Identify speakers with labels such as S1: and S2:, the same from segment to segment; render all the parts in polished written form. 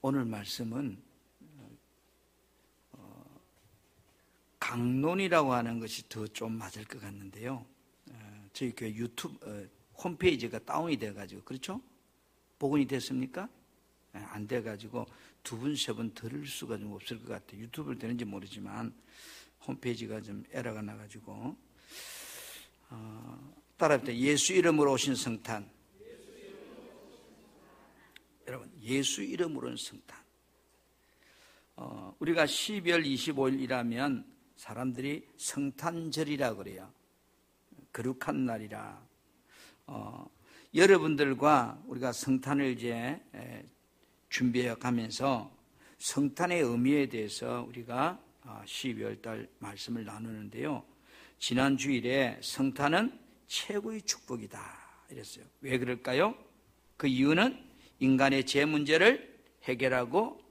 S1: 오늘 말씀은 강론이라고 하는 것이 더 좀 맞을 것 같는데요. 저희 교회 유튜브 홈페이지가 다운이 돼가지고, 그렇죠? 복원이 됐습니까? 안 돼가지고 두 분, 세 분 들을 수가 좀 없을 것 같아요. 유튜브를 되는지 모르지만 홈페이지가 좀 에러가 나가지고. 따라합니다. 예수 이름으로 오신 성탄. 여러분, 예수 이름으로 온 성탄. 우리가 12월 25일이라면 사람들이 성탄절이라 그래요. 거룩한 날이라. 여러분들과 우리가 성탄을 이제 준비해 가면서 성탄의 의미에 대해서 우리가 12월 달 말씀을 나누는데요. 지난 주일에 성탄은 최고의 축복이다 이랬어요. 왜 그럴까요? 그 이유는 인간의 죄 문제를 해결하고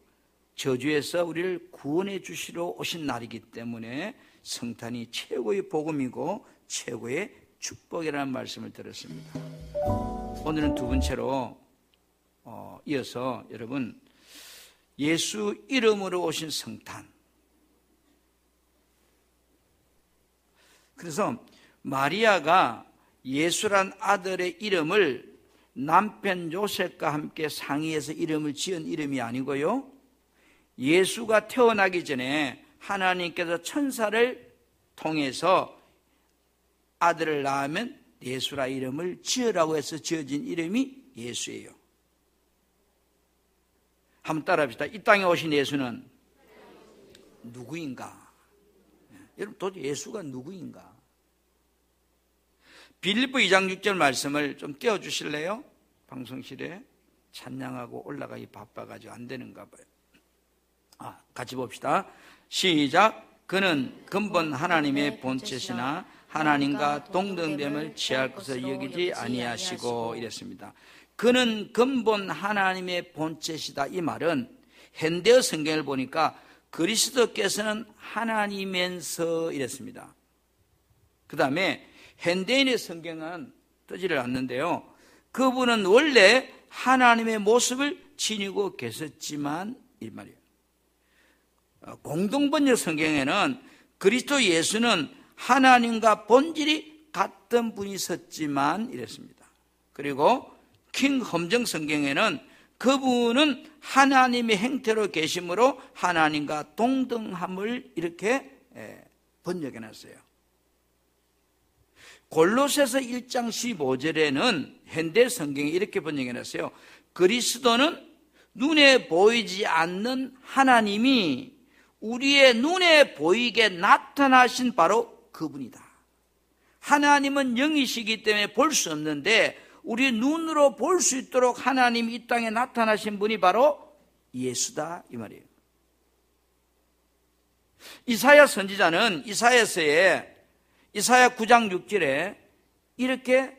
S1: 저주에서 우리를 구원해 주시러 오신 날이기 때문에 성탄이 최고의 복음이고 최고의 축복이라는 말씀을 들었습니다. 오늘은 두 번째로 이어서 여러분, 예수 이름으로 오신 성탄. 그래서 마리아가 예수란 아들의 이름을 남편 요셉과 함께 상의해서 이름을 지은 이름이 아니고요, 예수가 태어나기 전에 하나님께서 천사를 통해서 아들을 낳으면 예수라 이름을 지으라고 해서 지어진 이름이 예수예요. 한번 따라합시다. 이 땅에 오신 예수는 누구인가? 여러분, 도대체 예수가 누구인가? 빌립보 2장 6절 말씀을 좀 띄워주실래요? 방송실에 찬양하고 올라가기 바빠가지고 안 되는가 봐요. 같이 봅시다. 시작. 그는 근본 하나님의 본체시나 하나님과 동등됨을 취할 것을 여기지 아니하시고 이랬습니다. 그는 근본 하나님의 본체시다. 이 말은 현대어 성경을 보니까 그리스도께서는 하나님이면서 이랬습니다. 그 다음에 현대인의 성경은 뜨지를 않는데요, 그분은 원래 하나님의 모습을 지니고 계셨지만 이 말이에요. 공동번역 성경에는 그리스도 예수는 하나님과 본질이 같은 분이셨지만 이랬습니다. 그리고 킹 험정 성경에는 그분은 하나님의 형태로 계심으로 하나님과 동등함을 이렇게 번역해 놨어요. 골로새서 1장 15절에는 현대 성경이 이렇게 번역해 놨어요. 그리스도는 눈에 보이지 않는 하나님이 우리의 눈에 보이게 나타나신 바로 그분이다. 하나님은 영이시기 때문에 볼 수 없는데 우리 눈으로 볼 수 있도록 하나님이 이 땅에 나타나신 분이 바로 예수다 이 말이에요. 이사야 선지자는 이사야서에 이사야 9장 6절에 이렇게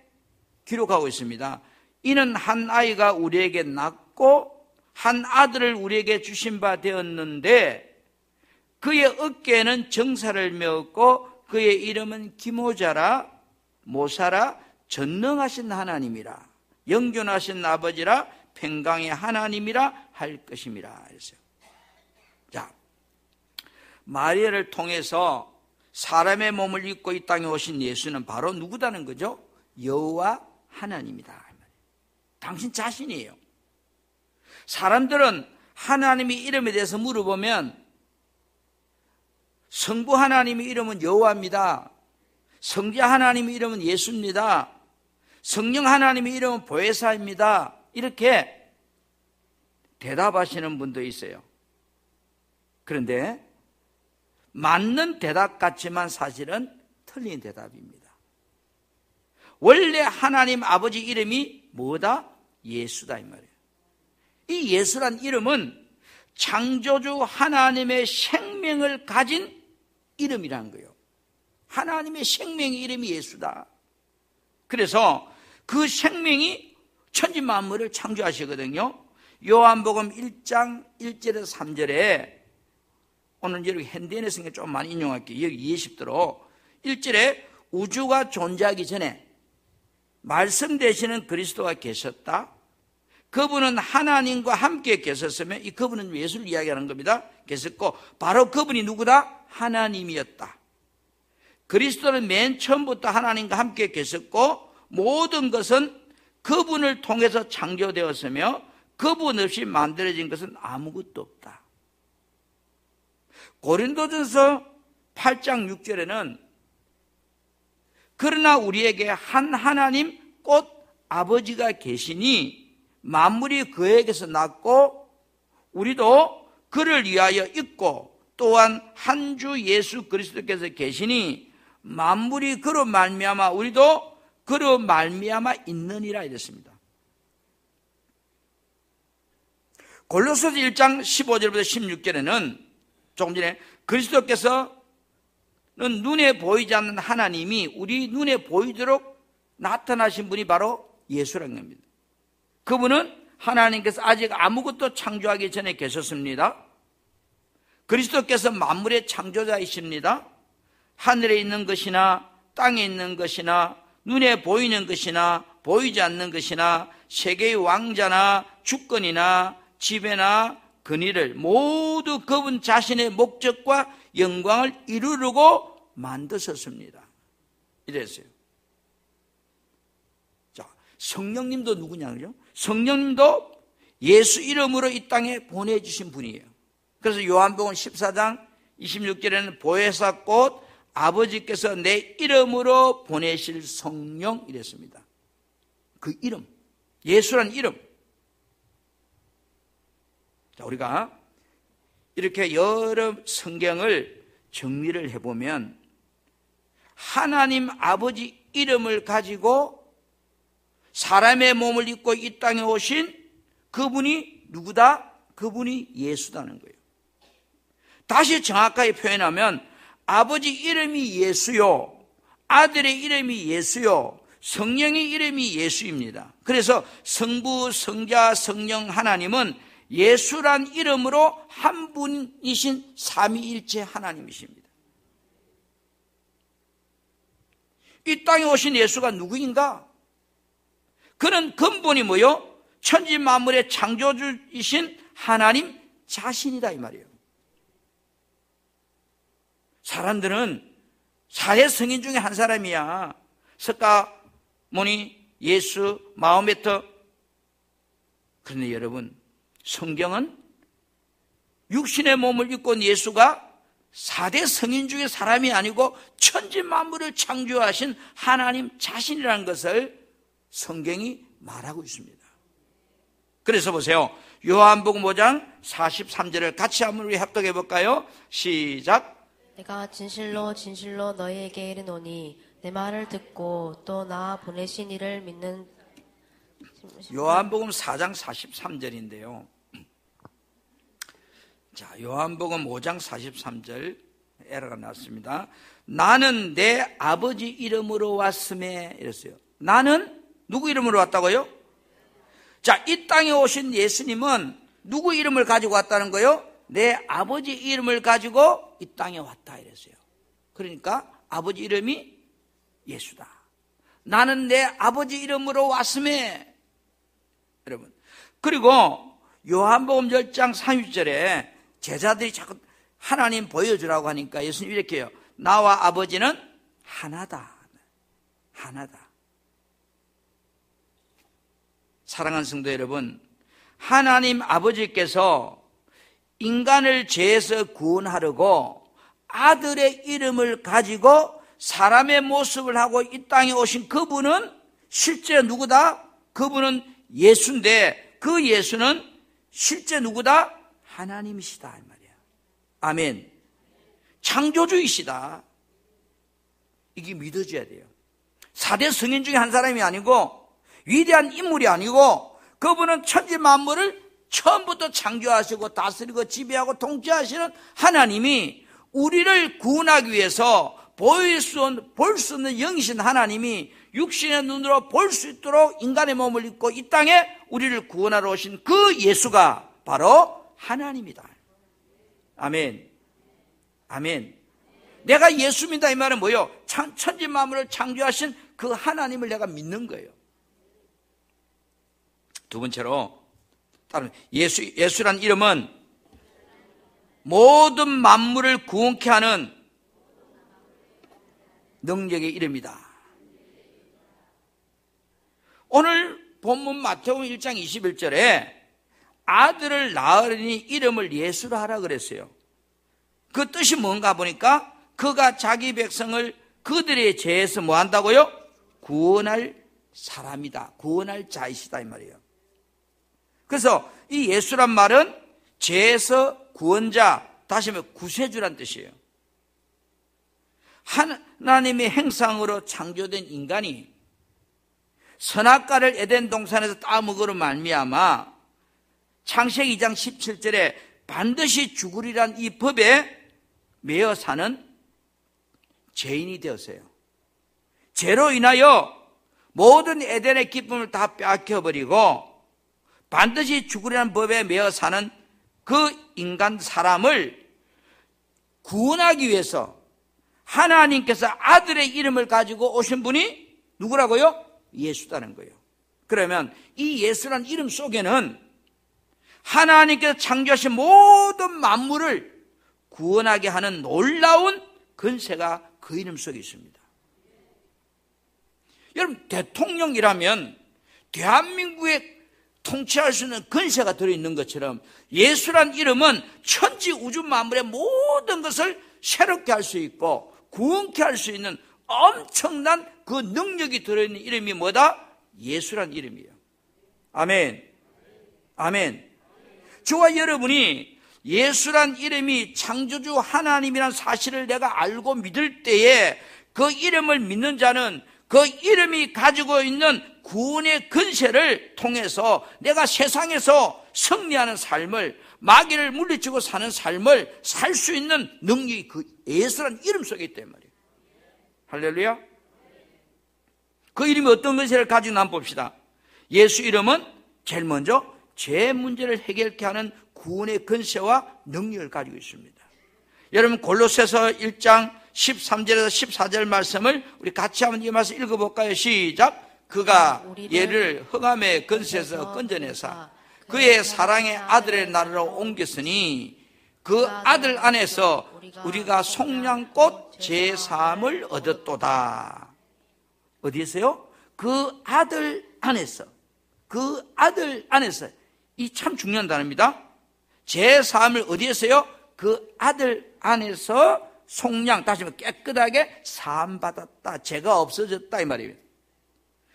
S1: 기록하고 있습니다. 이는 한 아이가 우리에게 낳고 한 아들을 우리에게 주신 바 되었는데 그의 어깨에는 정사를 메었고 그의 이름은 기모자라 모사라 전능하신 하나님이라 영존하신 아버지라 평강의 하나님이라 할 것임이라 했어요. 자, 마리아를 통해서 사람의 몸을 입고 이 땅에 오신 예수는 바로 누구다는 거죠? 여호와 하나님이다. 당신 자신이에요. 사람들은 하나님의 이름에 대해서 물어보면 성부 하나님의 이름은 여호와입니다. 성자 하나님의 이름은 예수입니다. 성령 하나님의 이름은 보혜사입니다. 이렇게 대답하시는 분도 있어요. 그런데 맞는 대답 같지만 사실은 틀린 대답입니다. 원래 하나님 아버지 이름이 뭐다? 예수다 이 말이에요. 이 예수란 이름은 창조주 하나님의 생명을 가진 이름이라는 거예요. 하나님의 생명의 이름이 예수다. 그래서 그 생명이 천지 만물을 창조하시거든요. 요한복음 1장 1절에서 3절에 오늘 여기 현대인의 성경 좀 많이 인용할게요. 여기 20도로 1절에 우주가 존재하기 전에 말씀 되시는 그리스도가 계셨다. 그분은 하나님과 함께 계셨으며, 이 그분은 예수를 이야기하는 겁니다. 계셨고, 바로 그분이 누구다? 하나님이었다. 그리스도는 맨 처음부터 하나님과 함께 계셨고, 모든 것은 그분을 통해서 창조되었으며, 그분 없이 만들어진 것은 아무것도 없다. 고린도전서 8장 6절에는 그러나 우리에게 한 하나님 곧 아버지가 계시니 만물이 그에게서 났고 우리도 그를 위하여 있고 또한 한 주 예수 그리스도께서 계시니 만물이 그로 말미암아 우리도 그로 말미암아 있느니라 이랬습니다. 골로새서 1장 15절부터 16절에는 조금 전에 그리스도께서는 눈에 보이지 않는 하나님이 우리 눈에 보이도록 나타나신 분이 바로 예수라는 겁니다. 그분은 하나님께서 아직 아무것도 창조하기 전에 계셨습니다. 그리스도께서 만물의 창조자이십니다. 하늘에 있는 것이나 땅에 있는 것이나 눈에 보이는 것이나 보이지 않는 것이나 세계의 왕자나 주권이나 지배나 근위를 모두 그분 자신의 목적과 영광을 이루려고 만드셨습니다. 이랬어요. 자, 성령님도 누구냐고요? 성령님도 예수 이름으로 이 땅에 보내주신 분이에요. 그래서 요한복음 14장 26절에는 보혜사 곧 아버지께서 내 이름으로 보내실 성령 이랬습니다. 그 이름, 예수란 이름. 자, 우리가 이렇게 여러 성경을 정리를 해보면 하나님 아버지 이름을 가지고 사람의 몸을 입고 이 땅에 오신 그분이 누구다? 그분이 예수다는 거예요. 다시 정확하게 표현하면 아버지 이름이 예수요, 아들의 이름이 예수요, 성령의 이름이 예수입니다. 그래서 성부, 성자, 성령 하나님은 예수란 이름으로 한 분이신 삼위일체 하나님이십니다. 이 땅에 오신 예수가 누구인가? 그는 근본이 뭐요? 천지 만물의 창조주이신 하나님 자신이다 이 말이에요. 사람들은 4대 성인 중에 한 사람이야. 석가모니, 예수, 마호메트. 그런데 여러분, 성경은 육신의 몸을 입고 온 예수가 4대 성인 중에 사람이 아니고 천지 만물을 창조하신 하나님 자신이라는 것을 성경이 말하고 있습니다. 그래서 보세요. 요한복음 5장 43절을 같이 한번 우리 합독해 볼까요? 시작.
S2: 내가 진실로 진실로 너희에게 이르노니 내 말을 듣고 또 나 보내신 이를 믿는.
S1: 요한복음 4장 43절인데요. 자, 요한복음 5장 43절 에러가 났습니다. 나는 내 아버지 이름으로 왔음에 이랬어요. 나는 누구 이름으로 왔다고요? 자, 이 땅에 오신 예수님은 누구 이름을 가지고 왔다는 거예요? 내 아버지 이름을 가지고 이 땅에 왔다 이랬어요. 그러니까 아버지 이름이 예수다. 나는 내 아버지 이름으로 왔음에. 여러분, 그리고 요한복음 10장 30절에 제자들이 자꾸 하나님 보여주라고 하니까 예수님 이렇게 해요. 나와 아버지는 하나다. 하나다. 사랑하는 성도 여러분, 하나님 아버지께서 인간을 죄에서 구원하려고 아들의 이름을 가지고 사람의 모습을 하고 이 땅에 오신 그분은 실제 누구다? 그분은 예수인데 그 예수는 실제 누구다? 하나님이시다 이 말이야. 아멘. 창조주이시다. 이게 믿어져야 돼요. 4대 성인 중에 한 사람이 아니고 위대한 인물이 아니고 그분은 천지 만물을 처음부터 창조하시고 다스리고 지배하고 통치하시는 하나님이 우리를 구원하기 위해서 볼 수 없는 영이신 하나님이 육신의 눈으로 볼 수 있도록 인간의 몸을 입고 이 땅에 우리를 구원하러 오신 그 예수가 바로 하나님이다. 아멘. 아멘. 내가 예수 믿다 이 말은 뭐예요? 천지 만물을 창조하신 그 하나님을 내가 믿는 거예요. 두 번째로 예수란 이름은 모든 만물을 구원케 하는 능력의 이름이다. 오늘 본문 마태복음 1장 21절에 아들을 낳으리니 이름을 예수라 하라 그랬어요. 그 뜻이 뭔가 보니까 그가 자기 백성을 그들의 죄에서 뭐 한다고요? 구원할 사람이다. 구원할 자이시다 이 말이에요. 그래서 이 예수란 말은 죄에서 구원자, 다시 말해 구세주란 뜻이에요. 하나님의 행상으로 창조된 인간이 선악과를 에덴 동산에서 따먹으로 말미암아 창세기 2장 17절에 반드시 죽으리란 이 법에 매여 사는 죄인이 되었어요. 죄로 인하여 모든 에덴의 기쁨을 다 빼앗겨버리고 반드시 죽으리란 법에 매여 사는 그 인간 사람을 구원하기 위해서 하나님께서 아들의 이름을 가지고 오신 분이 누구라고요? 예수다는 거예요. 그러면 이 예수란 이름 속에는 하나님께서 창조하신 모든 만물을 구원하게 하는 놀라운 근세가 그 이름 속에 있습니다. 여러분, 대통령이라면 대한민국에 통치할 수 있는 근세가 들어있는 것처럼 예수란 이름은 천지 우주 만물의 모든 것을 새롭게 할 수 있고 구원케 할 수 있는 엄청난 그 능력이 들어있는 이름이 뭐다? 예수란 이름이에요. 아멘. 아멘. 저와 여러분이 예수란 이름이 창조주 하나님이란 사실을 내가 알고 믿을 때에 그 이름을 믿는 자는 그 이름이 가지고 있는 구원의 근세를 통해서 내가 세상에서 승리하는 삶을, 마귀를 물리치고 사는 삶을 살 수 있는 능력이 그 예수란 이름 속에 있단 말이에요. 할렐루야. 그 이름이 어떤 근세를 가지고 있나 한번 봅시다. 예수 이름은 제일 먼저 죄 문제를 해결케 하는 구원의 근세와 능력을 가지고 있습니다. 여러분, 골로새서 1장 13절에서 14절 말씀을 우리 같이 한번 이 말씀 읽어볼까요? 시작. 그가 얘를 흑암의 근세에서 건져내사 그의 사랑의 아들의 나라로 옮겼으니 그 아들 안에서 우리가 속량꽃 제사함을 얻었도다. 어디에서요? 그 아들 안에서. 그 아들 안에서. 이 참 중요한 단어입니다. 제사함을 어디에서요? 그 아들 안에서 속량, 다시 말해 깨끗하게 사함받았다. 죄가 없어졌다 이 말이에요.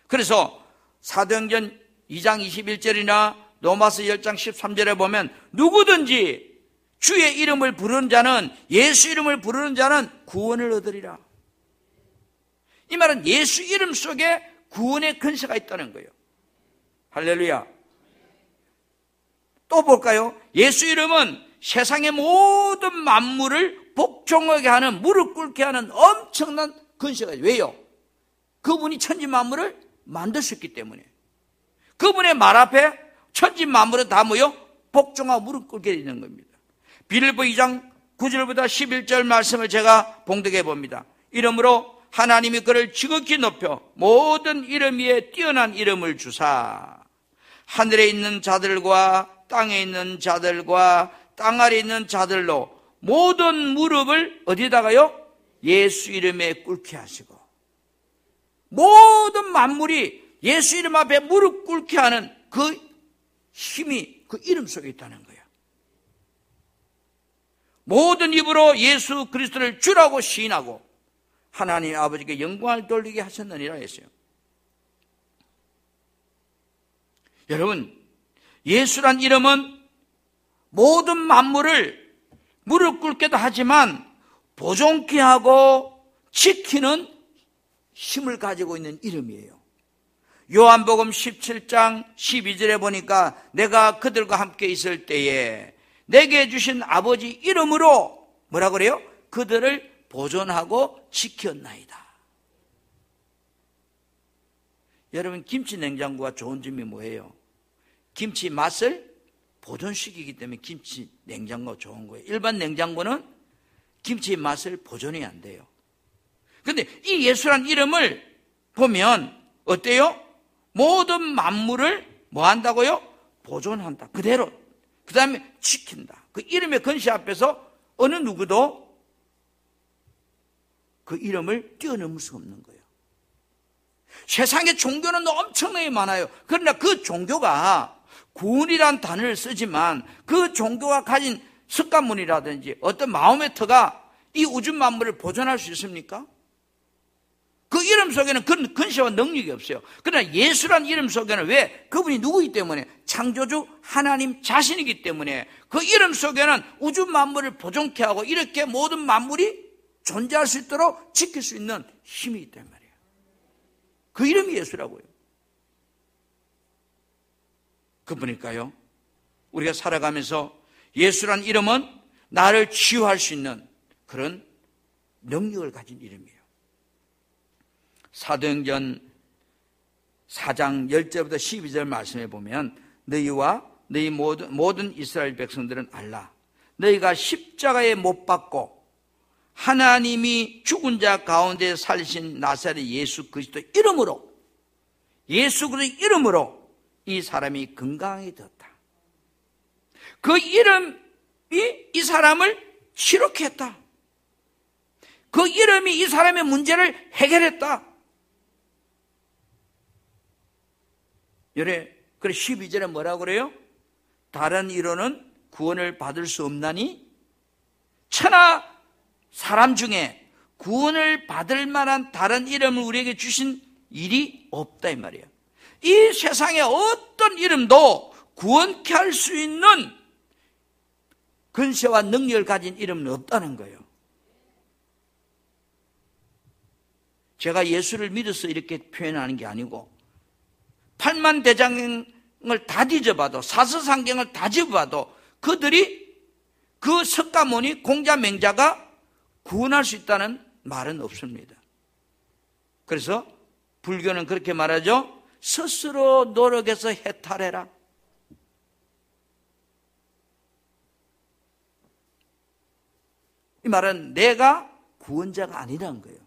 S1: 그래서 사도행전 2장 21절이나 로마서 10장 13절에 보면 누구든지 주의 이름을 부르는 자는, 예수 이름을 부르는 자는 구원을 얻으리라. 이 말은 예수 이름 속에 구원의 근세가 있다는 거예요. 할렐루야. 또 볼까요? 예수 이름은 세상의 모든 만물을 복종하게 하는, 무릎 꿇게 하는 엄청난 근세가 있어요. 왜요? 그분이 천지 만물을 만드셨기 때문에. 그분의 말 앞에 천지 만물은 다 뭐요? 복종하고 무릎 꿇게 되는 겁니다. 빌립보 2장 9절부터 11절 말씀을 제가 봉독해 봅니다. 이름으로 하나님이 그를 지극히 높여 모든 이름 위에 뛰어난 이름을 주사 하늘에 있는 자들과 땅에 있는 자들과 땅 아래 있는 자들로 모든 무릎을 어디다가요? 예수 이름에 꿇게 하시고 모든 만물이 예수 이름 앞에 무릎 꿇게 하는 그 힘이 그 이름 속에 있다는 거예요. 모든 입으로 예수 그리스도를 주라고 시인하고 하나님 아버지께 영광을 돌리게 하셨느니라 했어요. 여러분, 예수란 이름은 모든 만물을 무릎 꿇게도 하지만 보존케 하고 지키는 힘을 가지고 있는 이름이에요. 요한복음 17장 12절에 보니까 내가 그들과 함께 있을 때에 내게 주신 아버지 이름으로 뭐라 그래요? 그들을 보존하고 지켰나이다. 여러분, 김치 냉장고가 좋은 점이 뭐예요? 김치 맛을 보존시키기 때문에 김치 냉장고가 좋은 거예요. 일반 냉장고는 김치 맛을 보존이 안 돼요. 그런데 이 예수란 이름을 보면 어때요? 모든 만물을 뭐 한다고요? 보존한다. 그대로. 그 다음에 지킨다. 그 이름의 권세 앞에서 어느 누구도 그 이름을 뛰어넘을 수 없는 거예요. 세상에 종교는 엄청나게 많아요. 그러나 그 종교가 구원이란 단어를 쓰지만 그 종교가 가진 습관문이라든지 어떤 마음의 터가 이 우주 만물을 보존할 수 있습니까? 그 이름 속에는 그런 권세와 능력이 없어요. 그러나 예수란 이름 속에는 왜? 그분이 누구이기 때문에? 창조주 하나님 자신이기 때문에 그 이름 속에는 우주 만물을 보존케 하고 이렇게 모든 만물이 존재할 수 있도록 지킬 수 있는 힘이 있단 말이에요. 그 이름이 예수라고요. 그분일까요? 우리가 살아가면서 예수란 이름은 나를 치유할 수 있는 그런 능력을 가진 이름이에요. 사도행전 4장 10절부터 12절 말씀해 보면 너희와 너희 모든 이스라엘 백성들은 알라. 너희가 십자가에 못 박고 하나님이 죽은 자 가운데 살리신 나사렛 예수 그리스도 이름으로, 예수 그리스도 이름으로 이 사람이 건강하게 되었다. 그 이름이 이 사람을 치료케 했다. 그 이름이 이 사람의 문제를 해결했다. 그래 12절에 뭐라고 그래요? 다른 이로는 구원을 받을 수 없나니 천하 사람 중에 구원을 받을 만한 다른 이름을 우리에게 주신 일이 없다 이 말이에요. 이 세상에 어떤 이름도 구원케 할 수 있는 권세와 능력을 가진 이름은 없다는 거예요. 제가 예수를 믿어서 이렇게 표현하는 게 아니고 8만 대장을 다 뒤져봐도 사서상경을 다 집어봐도 그들이 그 석가모니 공자 맹자가 구원할 수 있다는 말은 없습니다. 그래서 불교는 그렇게 말하죠. 스스로 노력해서 해탈해라. 이 말은 내가 구원자가 아니라는 거예요.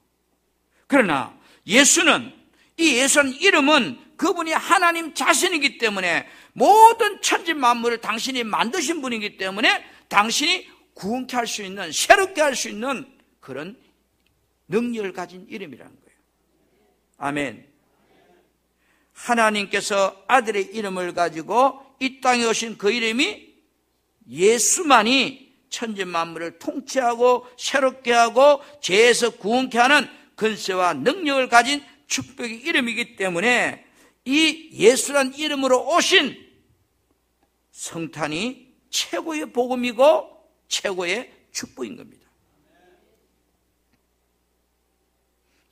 S1: 그러나 예수는, 이 예수는 이름은 그분이 하나님 자신이기 때문에 모든 천지 만물을 당신이 만드신 분이기 때문에 당신이 구원케 할 수 있는, 새롭게 할 수 있는 그런 능력을 가진 이름이라는 거예요. 아멘. 하나님께서 아들의 이름을 가지고 이 땅에 오신 그 이름이 예수만이 천지 만물을 통치하고 새롭게 하고 죄에서 구원케 하는 권세와 능력을 가진 축복의 이름이기 때문에 이 예수란 이름으로 오신 성탄이 최고의 복음이고 최고의 축복인 겁니다.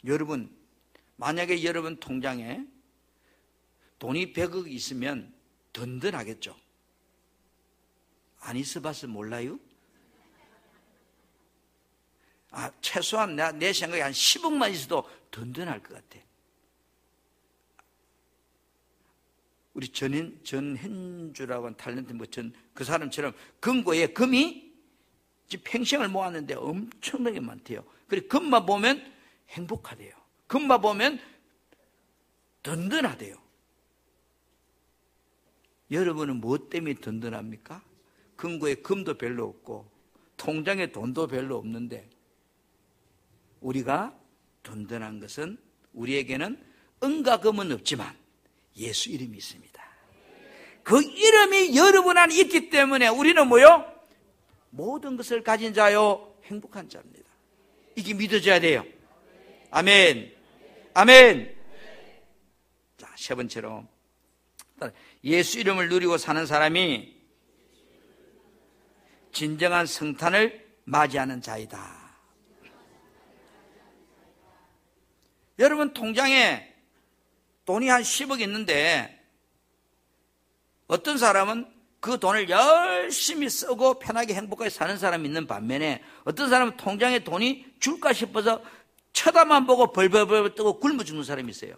S1: 여러분, 만약에 여러분 통장에 돈이 100억 있으면 든든하겠죠? 안 있어봐서 몰라요? 최소한 내 생각에 한 10억만 있어도 든든할 것 같아. 우리 전현주라고 하는 탤런트 그 사람처럼 금고에 금이 평생을 모았는데 엄청나게 많대요. 그리고 금만 보면 행복하대요. 금만 보면 든든하대요. 여러분은 무엇 때문에 든든합니까? 금고에 금도 별로 없고 통장에 돈도 별로 없는데 우리가 든든한 것은 우리에게는 은과 금은 없지만 예수 이름이 있습니다. 그 이름이 여러분 안에 있기 때문에 우리는 뭐요? 모든 것을 가진 자요 행복한 자입니다. 이게 믿어져야 돼요. 아멘. 아멘. 자, 세 번째로 예수 이름을 누리고 사는 사람이 진정한 성탄을 맞이하는 자이다. 여러분 통장에 돈이 한 10억 있는데 어떤 사람은 그 돈을 열심히 쓰고 편하게 행복하게 사는 사람이 있는 반면에 어떤 사람은 통장에 돈이 줄까 싶어서 쳐다만 보고 벌벌벌 뜨고 굶어 죽는 사람이 있어요.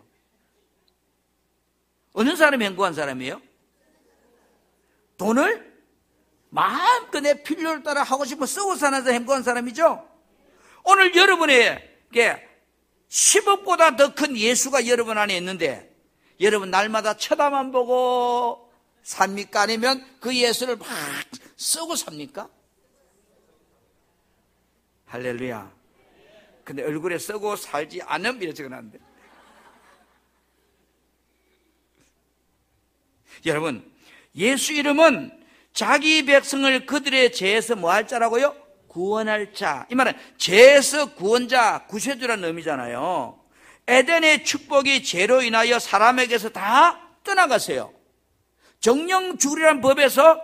S1: 어느 사람이 행복한 사람이에요? 돈을 마음껏 내 필요를 따라 하고 싶어 쓰고 사는 사람이 행복한 사람이죠. 오늘 여러분에게 10억보다 더 큰 예수가 여러분 안에 있는데 여러분 날마다 쳐다만 보고 삽니까? 아니면 그 예수를 막 쓰고 삽니까? 할렐루야. 근데 얼굴에 쓰고 살지 않음 이렇게 적어놨는데, 여러분, 예수 이름은 자기 백성을 그들의 죄에서 뭐 할 자라고요? 구원할 자. 이 말은 죄에서 구원자, 구세주라는 의미잖아요. 에덴의 축복이 죄로 인하여 사람에게서 다 떠나가세요. 정령 죽으리란 법에서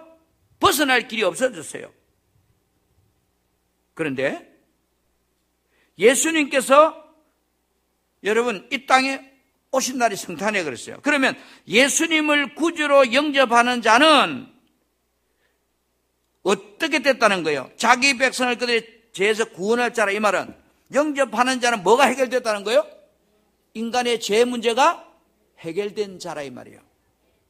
S1: 벗어날 길이 없어졌어요. 그런데 예수님께서 여러분 이 땅에 오신 날이 성탄에 그랬어요. 그러면 예수님을 구주로 영접하는 자는 어떻게 됐다는 거예요? 자기 백성을 그들의 죄에서 구원할 자라. 이 말은 영접하는 자는 뭐가 해결됐다는 거예요? 인간의 죄 문제가 해결된 자라 이 말이에요.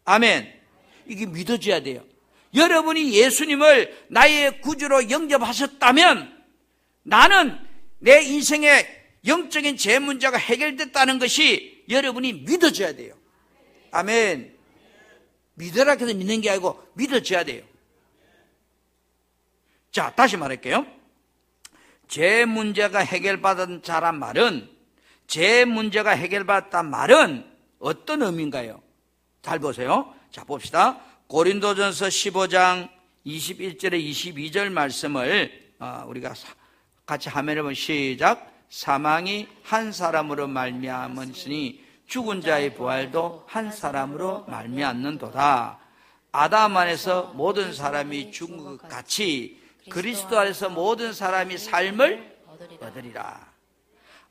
S1: 아멘. 이게 믿어져야 돼요. 여러분이 예수님을 나의 구주로 영접하셨다면 나는 내 인생의 영적인 죄 문제가 해결됐다는 것이 여러분이 믿어져야 돼요. 아멘. 믿으라 해서 믿는 게 아니고 믿어져야 돼요. 자, 다시 말할게요. 죄 문제가 해결받은 자란 말은, 죄 문제가 해결받았단 말은 어떤 의미인가요? 잘 보세요. 자, 봅시다. 고린도전서 15장 21절에 22절 말씀을 우리가 같이 화면을 보면 시작. 사망이 한 사람으로 말미암았으니 죽은 자의 부활도 한 사람으로 말미암는도다. 아담 안에서 모든 사람이 죽은 것 같이 그리스도 안에서 모든 사람이 삶을 얻으리라.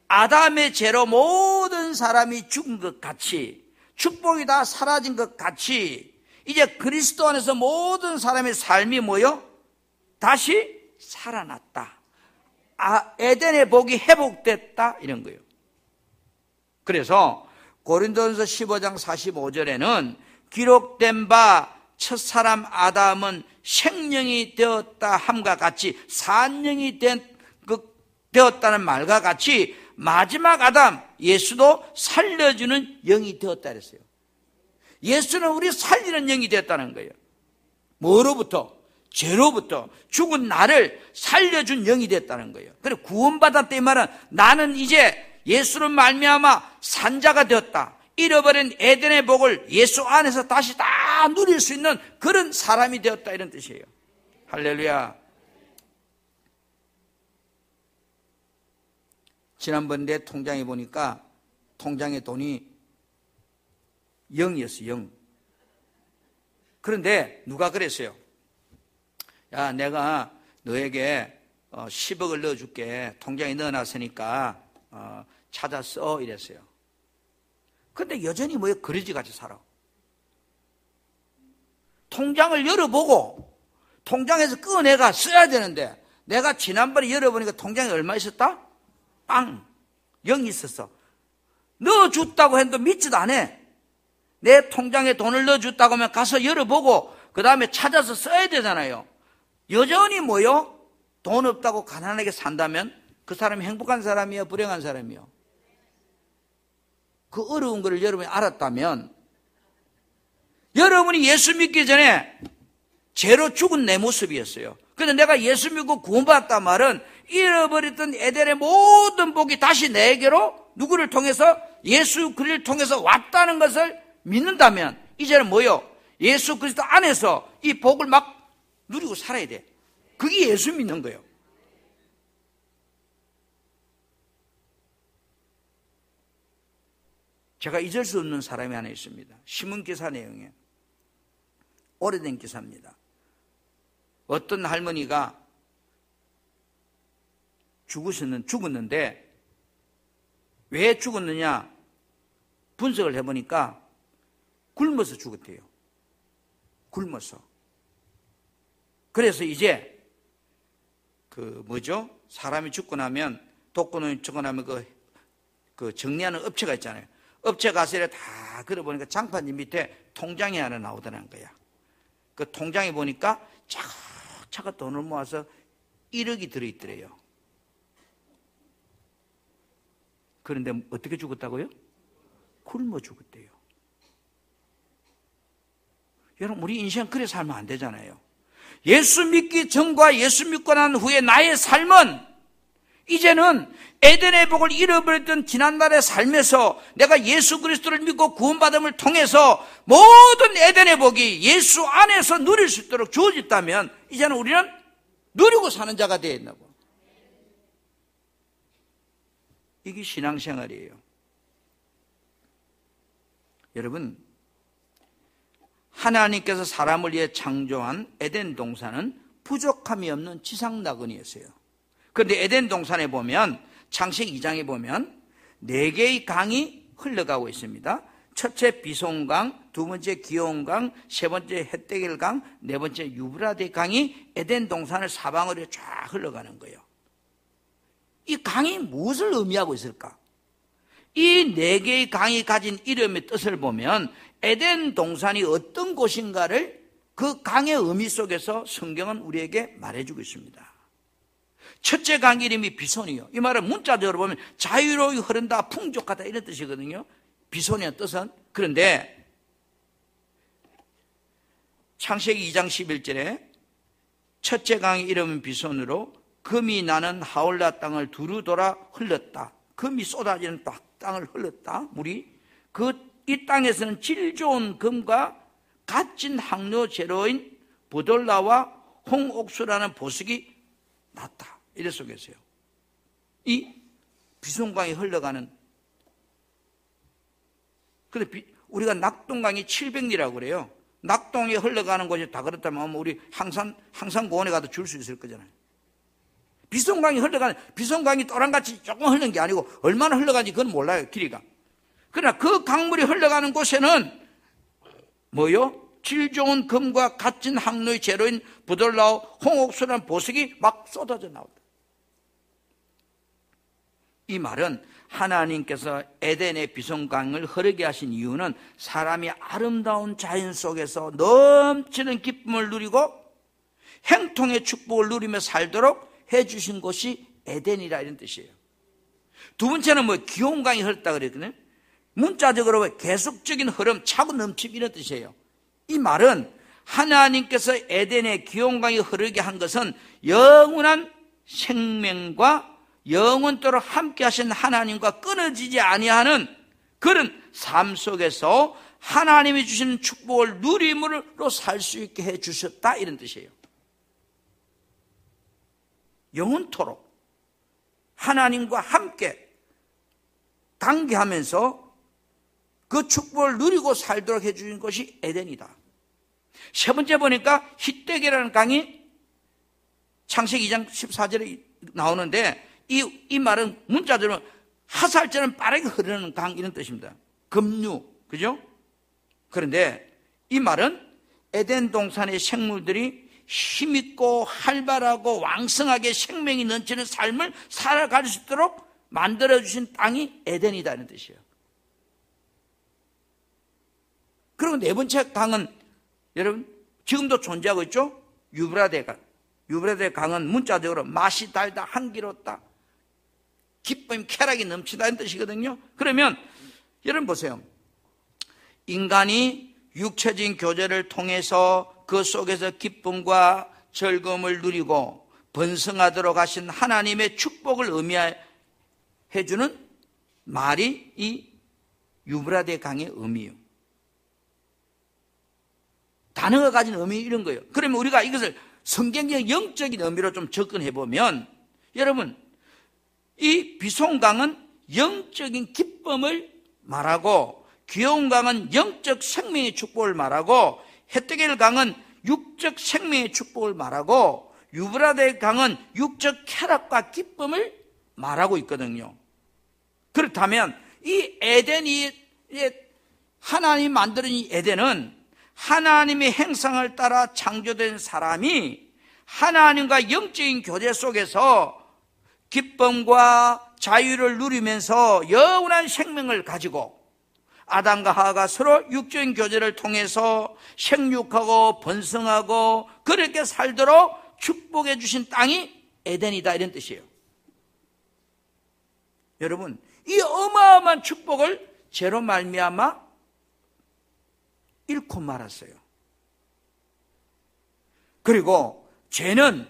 S1: 아담의 죄로 모든 사람이 죽은 것 같이, 축복이 다 사라진 것 같이, 이제 그리스도 안에서 모든 사람의 삶이 뭐요? 다시 살아났다. 에덴의 복이 회복됐다 이런 거예요. 그래서 고린도전서 15장 45절에는 기록된 바 첫사람 아담은 생명이 되었다 함과 같이, 산령이 되었다는 말과 같이 마지막 아담 예수도 살려주는 영이 되었다 그랬어요. 예수는 우리 살리는 영이 되었다는 거예요. 뭐로부터? 죄로부터, 죽은 나를 살려준 영이 됐다는 거예요. 그래서 구원받았다 이 말은 나는 이제 예수로 말미암아 산자가 되었다. 잃어버린 에덴의 복을 예수 안에서 다시 다 누릴 수 있는 그런 사람이 되었다 이런 뜻이에요. 할렐루야. 지난번 내 통장에 보니까 통장에 돈이 0이었어요. 0. 그런데 누가 그랬어요? 야, 내가 너에게 10억을 넣어줄게. 통장에 넣어놨으니까 찾아 써 이랬어요. 근데 여전히 뭐에 거리지같이 살아. 통장을 열어보고 통장에서 꺼내가 써야 되는데, 내가 지난번에 열어보니까 통장에 얼마 있었다? 빵! 0이 있었어. 넣어줬다고 했는데 믿지도 않아. 내 통장에 돈을 넣어줬다고 하면 가서 열어보고 그 다음에 찾아서 써야 되잖아요. 여전히 뭐요? 돈 없다고 가난하게 산다면 그 사람이 행복한 사람이요? 불행한 사람이요? 그 어려운 것을 여러분이 알았다면, 여러분이 예수 믿기 전에 죄로 죽은 내 모습이었어요. 그런데 내가 예수 믿고 구원받았단 말은 잃어버렸던 에덴의 모든 복이 다시 내게로 누구를 통해서, 예수 그리스도를 통해서 왔다는 것을 믿는다면 이제는 뭐요? 예수 그리스도 안에서 이 복을 막 누리고 살아야 돼. 그게 예수 믿는 거예요. 제가 잊을 수 없는 사람이 하나 있습니다. 신문기사 내용에, 오래된 기사입니다. 어떤 할머니가 죽었는데 왜 죽었느냐 분석을 해보니까 굶어서 죽었대요. 굶어서. 그래서 이제 사람이 죽고 나면, 독거노인 죽고 나면 그 정리하는 업체가 있잖아요. 업체 가서 다 걸어보니까 장판지 밑에 통장이 하나 나오더라는 거야. 그 통장에 보니까 차가 돈을 모아서 1억이 들어있더래요. 그런데 어떻게 죽었다고요? 굶어 죽었대요. 여러분, 우리 인생 그래 살면 안 되잖아요. 예수 믿기 전과 예수 믿고 난 후에 나의 삶은 이제는 에덴의 복을 잃어버렸던 지난날의 삶에서 내가 예수 그리스도를 믿고 구원받음을 통해서 모든 에덴의 복이 예수 안에서 누릴 수 있도록 주어졌다면 이제는 우리는 누리고 사는 자가 되어 있나고. 이게 신앙생활이에요. 여러분, 하나님께서 사람을 위해 창조한 에덴 동산은 부족함이 없는 지상 낙원이었어요. 그런데 에덴 동산에 보면 창세기 2장에 보면 4개의 강이 흘러가고 있습니다. 첫째 비손강, 두 번째 기온강, 세 번째 헷데겔강, 네 번째 유브라데 강이 에덴 동산을 사방으로 쫙 흘러가는 거예요. 이 강이 무엇을 의미하고 있을까? 이 4개의 강이 가진 이름의 뜻을 보면 에덴 동산이 어떤 곳인가를 그 강의 의미 속에서 성경은 우리에게 말해주고 있습니다. 첫째 강 이름이 비손이요. 이 말은 문자적으로 보면 자유로이 흐른다, 풍족하다 이런 뜻이거든요. 비손이라는 뜻은. 그런데 창세기 2장 11절에 첫째 강의 이름은 비손으로 금이 나는 하올라 땅을 두루 돌아 흘렀다. 금이 쏟아지는 땅을 흘렀다. 물이. 이 땅에서는 질 좋은 금과 값진 항로 재료인 보돌라와 홍옥수라는 보석이 났다. 이래 속에서요. 이 비손강이 흘러가는. 근데 우리가 낙동강이 700리라고 그래요. 낙동에 흘러가는 곳이 다 그렇다면 우리 항산공원에 가도 줄 수 있을 거잖아요. 비손강이 비손강이 또랑같이 조금 흐르는 게 아니고 얼마나 흘러가는지 그건 몰라요, 길이가. 그러나 그 강물이 흘러가는 곳에는 뭐요? 질 좋은 금과 값진 항로의 재료인 부돌라오 홍옥수라는 보석이 막 쏟아져 나온다. 이 말은 하나님께서 에덴의 비손강을 흐르게 하신 이유는 사람이 아름다운 자연 속에서 넘치는 기쁨을 누리고 행통의 축복을 누리며 살도록 해주신 곳이 에덴이라 이런 뜻이에요. 두 번째는 기온강이 흐르다 그랬거든요. 문자적으로 계속적인 흐름, 차고 넘침 이런 뜻이에요. 이 말은 하나님께서 에덴의 기온강이 흐르게 한 것은 영원한 생명과 영원토록 함께 하신 하나님과 끊어지지 아니하는 그런 삶 속에서 하나님이 주시는 축복을 누림으로 살 수 있게 해 주셨다 이런 뜻이에요. 영원토록 하나님과 함께 단계하면서 그 축복을 누리고 살도록 해주신 것이 에덴이다. 세 번째 보니까 헷데겔이라는 강이 창세기 2장 14절에 나오는데 이 말은 문자대로 하살처럼 빠르게 흐르는 강 이런 뜻입니다. 급류, 그죠? 그런데 이 말은 에덴 동산의 생물들이 힘있고 활발하고 왕성하게 생명이 넘치는 삶을 살아갈 수 있도록 만들어주신 땅이 에덴이다 이런 뜻이에요. 그리고 네 번째 강은 여러분 지금도 존재하고 있죠? 유브라데 강. 유브라데 강은 문자적으로 맛이 달다, 향기롭다, 기쁨, 쾌락이 넘치다는 뜻이거든요. 그러면 여러분 보세요. 인간이 육체적인 교제를 통해서 그 속에서 기쁨과 즐거움을 누리고 번성하도록 하신 하나님의 축복을 의미해 주는 말이 이 유브라데 강의 의미예요. 단어가 가진 의미 이런 거예요. 그러면 우리가 이것을 성경적 영적인 의미로 좀 접근해 보면 여러분 이 비손강은 영적인 기쁨을 말하고 기온강은 영적 생명의 축복을 말하고 헷데겔 강은 육적 생명의 축복을 말하고 유브라데 강은 육적 쾌락과 기쁨을 말하고 있거든요. 그렇다면 이 에덴이 하나님이 만드는 이 에덴은 하나님의 행상을 따라 창조된 사람이 하나님과 영적인 교제 속에서 기쁨과 자유를 누리면서 영원한 생명을 가지고 아담과 하와가 서로 육적인 교제를 통해서 생육하고 번성하고 그렇게 살도록 축복해 주신 땅이 에덴이다 이런 뜻이에요. 여러분 이 어마어마한 축복을 죄로 말미암아 잃고 말았어요. 그리고 죄는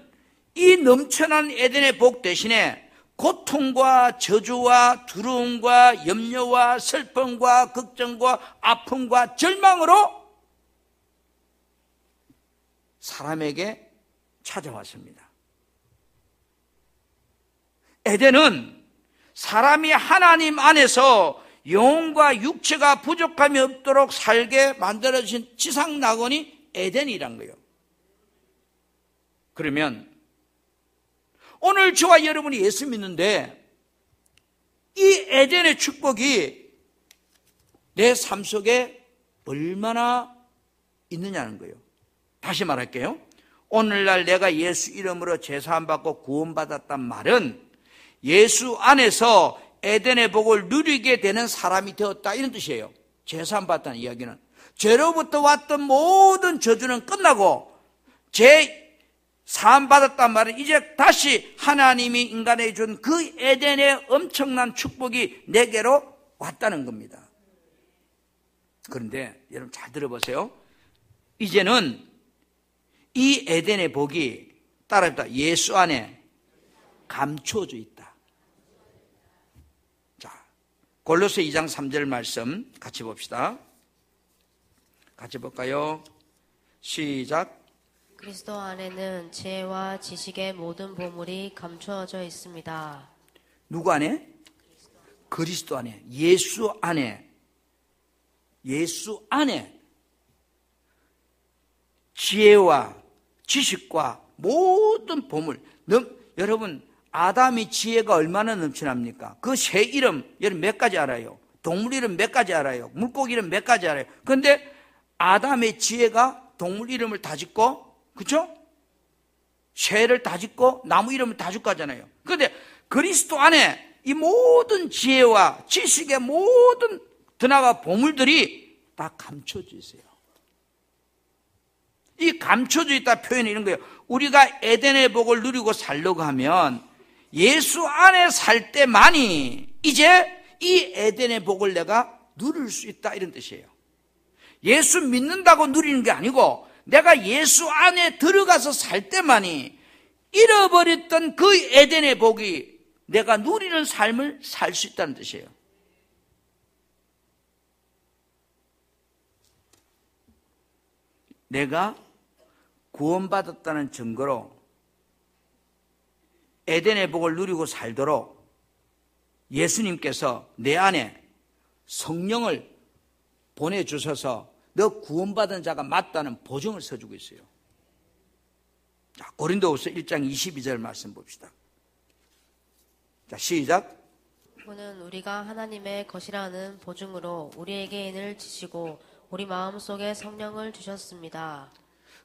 S1: 이 넘쳐난 에덴의 복 대신에 고통과 저주와 두려움과 염려와 슬픔과 걱정과 아픔과 절망으로 사람에게 찾아왔습니다. 에덴은 사람이 하나님 안에서 영혼과 육체가 부족함이 없도록 살게 만들어진 지상 낙원이 에덴이란 거예요. 그러면 오늘 저와 여러분이 예수 믿는데 이 에덴의 축복이 내 삶 속에 얼마나 있느냐는 거예요. 다시 말할게요. 오늘날 내가 예수 이름으로 제사함 받고 구원받았단 말은 예수 안에서 에덴의 복을 누리게 되는 사람이 되었다, 이런 뜻이에요. 제사함 받았다는 이야기는 죄로부터 왔던 모든 저주는 끝나고 죄 사함 받았단 말은 이제 다시 하나님이 인간에게 준 그 에덴의 엄청난 축복이 내게로 왔다는 겁니다. 그런데 여러분 잘 들어보세요. 이제는 이 에덴의 복이 따라합니다. 예수 안에 감춰져 있다. 자, 골로새 2장 3절 말씀 같이 봅시다. 같이 볼까요? 시작.
S2: 그리스도 안에는 지혜와 지식의 모든 보물이 감추어져 있습니다.
S1: 누구 안에? 그리스도 안에, 예수 안에, 예수 안에 지혜와 지식과 모든 보물. 여러분, 아담이 지혜가 얼마나 넘쳐납니까? 그 새 이름 여러분 몇 가지 알아요? 동물 이름 몇 가지 알아요? 물고기 이름 몇 가지 알아요? 그런데 아담의 지혜가 동물 이름을 다 짓고, 그렇죠? 새를 다 짓고 나무 이름을 다 짓고 하잖아요. 그런데 그리스도 안에 이 모든 지혜와 지식의 모든 드나가 보물들이 다 감춰져 있어요. 이 감춰져 있다 표현이 이런 거예요. 우리가 에덴의 복을 누리고 살려고 하면 예수 안에 살 때만이 이제 이 에덴의 복을 내가 누릴 수 있다, 이런 뜻이에요. 예수 믿는다고 누리는 게 아니고 내가 예수 안에 들어가서 살 때만이 잃어버렸던 그 에덴의 복이 내가 누리는 삶을 살 수 있다는 뜻이에요. 내가 구원받았다는 증거로 에덴의 복을 누리고 살도록 예수님께서 내 안에 성령을 보내주셔서 너 구원받은 자가 맞다는 보증을 서주고 있어요. 자, 고린도후서 1장 22절 말씀 봅시다. 자, 시작.
S2: 그분은 우리가 하나님의 것이라는 보증으로 우리에게 인을 지시고 우리 마음속에 성령을 주셨습니다.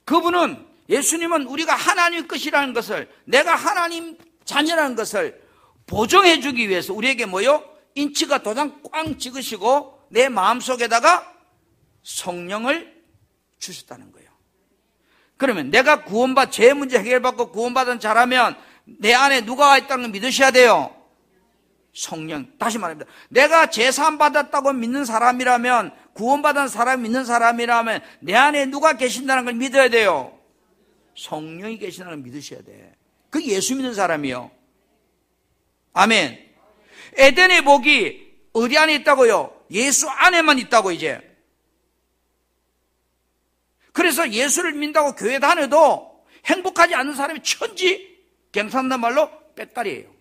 S1: 그분은, 예수님은 우리가 하나님의 것이라는 것을, 내가 하나님 자녀라는 것을 보증해 주기 위해서 우리에게 뭐요? 인치가 도장 꽝 찍으시고 내 마음속에다가 성령을 주셨다는 거예요. 그러면 내가 죄 문제 해결받고 구원받은 자라면 내 안에 누가 와 있다는 걸 믿으셔야 돼요. 성령. 다시 말합니다. 내가 제사함 받았다고 믿는 사람이라면, 구원받은 사람 믿는 사람이라면 내 안에 누가 계신다는 걸 믿어야 돼요. 성령이 계신다는 걸 믿으셔야 돼. 그게 예수 믿는 사람이요. 아멘. 에덴의 복이 어디 안에 있다고요? 예수 안에만 있다고. 이제 그래서 예수를 믿는다고 교회 다녀도 행복하지 않는 사람이 천지, 경상도 말로 빽다리예요.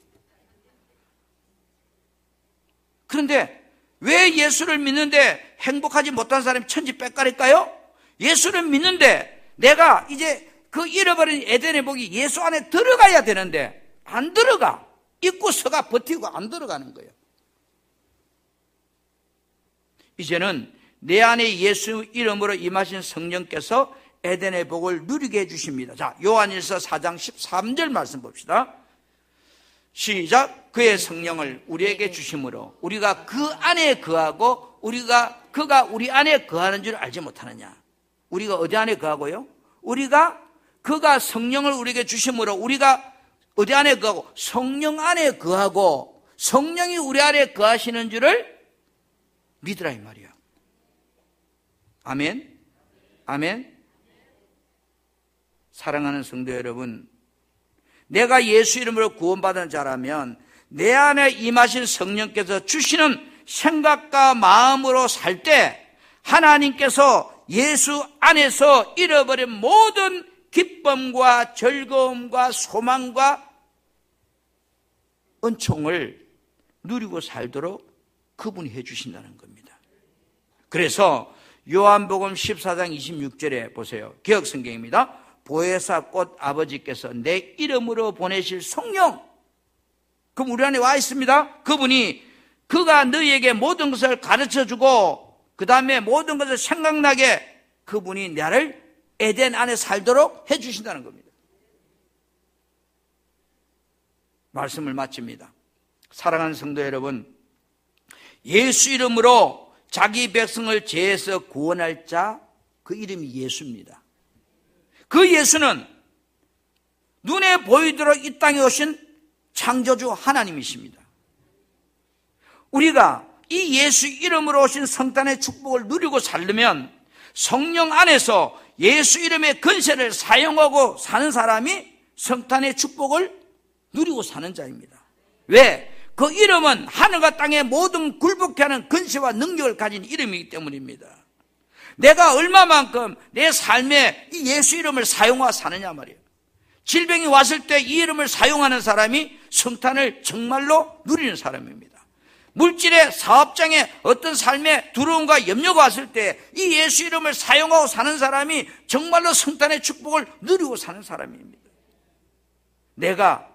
S1: 그런데 왜 예수를 믿는데 행복하지 못한 사람이 천지 빽다리일까요? 예수를 믿는데 내가 이제 그 잃어버린 에덴의 복이 예수 안에 들어가야 되는데 안 들어가. 입구서가 버티고 안 들어가는 거예요. 이제는 내 안에 예수 이름으로 임하신 성령께서 에덴의 복을 누리게 해주십니다. 자, 요한일서 4장 13절 말씀 봅시다. 시작. 그의 성령을 우리에게 주심으로 우리가 그 안에 거하고 그가 우리 안에 거하는 줄 알지 못하느냐. 우리가 어디 안에 거하고요? 그가 성령을 우리에게 주심으로 우리가 어디 안에 거하고? 성령 안에 거하고 성령이 우리 안에 거하시는 줄을 믿으라, 이 말이야. 아멘. 아멘. 사랑하는 성도 여러분, 내가 예수 이름으로 구원받은 자라면 내 안에 임하신 성령께서 주시는 생각과 마음으로 살 때 하나님께서 예수 안에서 잃어버린 모든 기쁨과 즐거움과 소망과 은총을 누리고 살도록 그분이 해주신다는 겁니다. 그래서 요한복음 14장 26절에 보세요. 개역성경입니다. 보혜사 곧 아버지께서 내 이름으로 보내실 성령, 그럼 우리 안에 와 있습니다. 그분이 그가 너희에게 모든 것을 가르쳐주고 그 다음에 모든 것을 생각나게 그분이 나를 에덴 안에 살도록 해주신다는 겁니다. 말씀을 마칩니다. 사랑하는 성도 여러분, 예수 이름으로 자기 백성을 죄에서 구원할 자, 그 이름이 예수입니다. 그 예수는 눈에 보이도록 이 땅에 오신 창조주 하나님이십니다. 우리가 이 예수 이름으로 오신 성탄의 축복을 누리고 살려면 성령 안에서 예수 이름의 권세를 사용하고 사는 사람이 성탄의 축복을 누리고 사는 자입니다. 왜? 그 이름은 하늘과 땅의 모든 굴복케 하는 권세와 능력을 가진 이름이기 때문입니다. 내가 얼마만큼 내 삶에 이 예수 이름을 사용하고 사느냐 말이에요. 질병이 왔을 때 이 이름을 사용하는 사람이 성탄을 정말로 누리는 사람입니다. 물질의 사업장에 어떤 삶의 두려움과 염려가 왔을 때 이 예수 이름을 사용하고 사는 사람이 정말로 성탄의 축복을 누리고 사는 사람입니다. 내가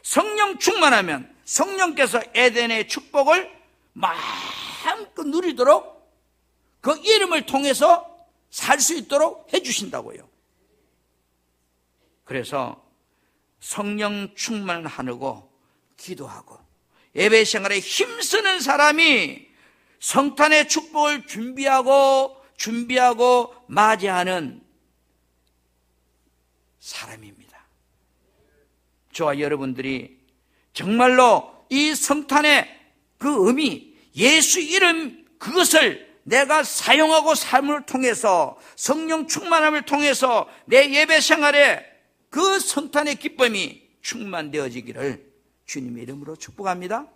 S1: 성령 충만하면 성령께서 에덴의 축복을 마음껏 누리도록 그 이름을 통해서 살 수 있도록 해주신다고요. 그래서 성령 충만을 하고 기도하고 예배 생활에 힘쓰는 사람이 성탄의 축복을 준비하고 맞이하는 사람입니다. 저와 여러분들이 정말로 이 성탄의 그 의미, 예수 이름 그것을 내가 사용하고 삶을 통해서 성령 충만함을 통해서 내 예배 생활에 그 성탄의 기쁨이 충만되어지기를 주님의 이름으로 축복합니다.